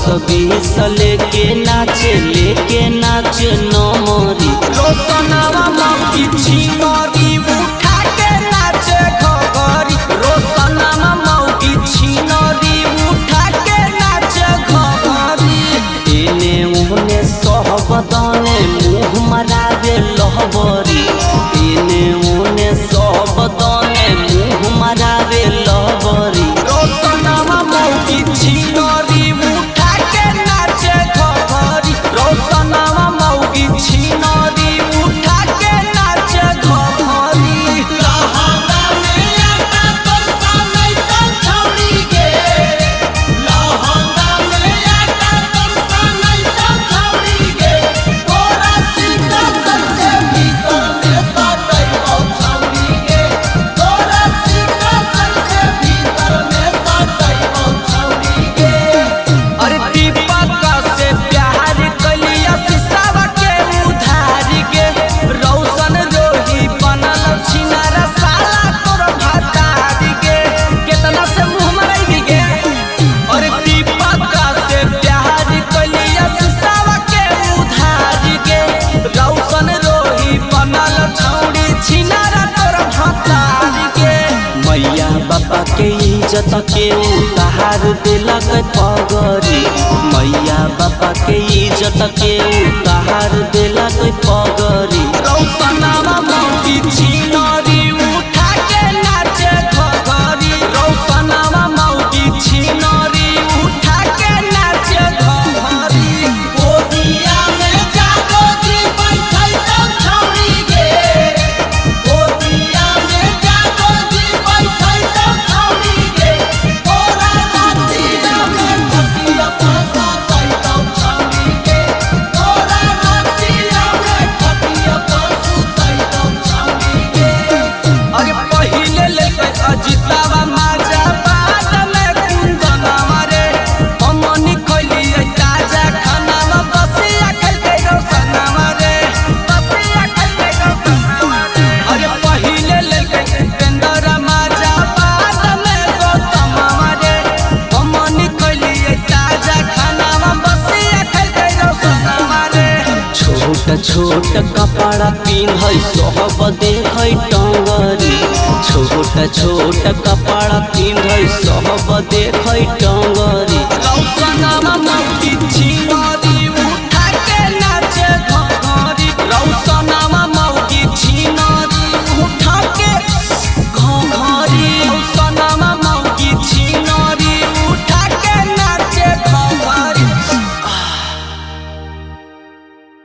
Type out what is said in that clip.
10-20 लेके नाचे नमरी रोशनवा मौगी छिनरी उठा के नाचे घगरी रोशनवा मौगी छिनरी उठा के नाचे घगरी एने ओने सब दने मुँह मरावे लहबरी एने ओने सब दने मुँह मरावे लहबरी रोशनवा मौगी छिनरी उठा के नाचे घगरी रोशनवा मौगी छिनरी उठा के नाचे घगरी लहंगा में आटा तोरसा नहीं तो छौड़ी गे लहंगा में आटा तोरसा नहीं तो छौड़ी गे तोरा सीधा सबसे भीतर में सटै छौड़ी गे तोरा सीधा सबसे भीतर में सटै छौड़ी गे अरे दीपक से प्यार कलिया सिसावा के उधार गे रौशन रोही बनल छिनारा साला तोर भातार गे केतना से मुंह मराई गे अरे दीपक से प्यार कलिया सिसावा के उधार गे रौशन रोही बनल छौड़ी छिनारा तोर भातार गे मैया बाबा के इज्जत के उतार दिलक पगरी मैया बाबा के इज्जत के उतार दिलक पगरी रौशनवा मौगी छिनरी उठा के नाचे घगरी रौशनवा मौगी छिनरी उठा के नाचे घगरी गोदिया में जागो जी बैठै तो छौड़ी गे गोदिया में जागो जी बैठै तो छौड़ी गे तोरा रातिया में खटिया फंसा तो छौड़ी गे तोरा रातिया में खटिया फंसुतै तो छौड़ी गे अरे पहिले लेके अजितावा माजा बाद में कुंदनवा रे हमनी खइलिए ताजा खानावा बसिया खइले रौशनवा रे बसिया खइले रौशनवा रे अरे पहिले लेके उपेंद्र माजा बाद में गौतमवा रे हमनी खइलिए ताजा खानावा बसिया खइले रौशनवा रे छोट छोट कपड़ा पिन्है सब देखै टंगरी छोट छोट कपड़ा पिन्है सब देखै टंगरी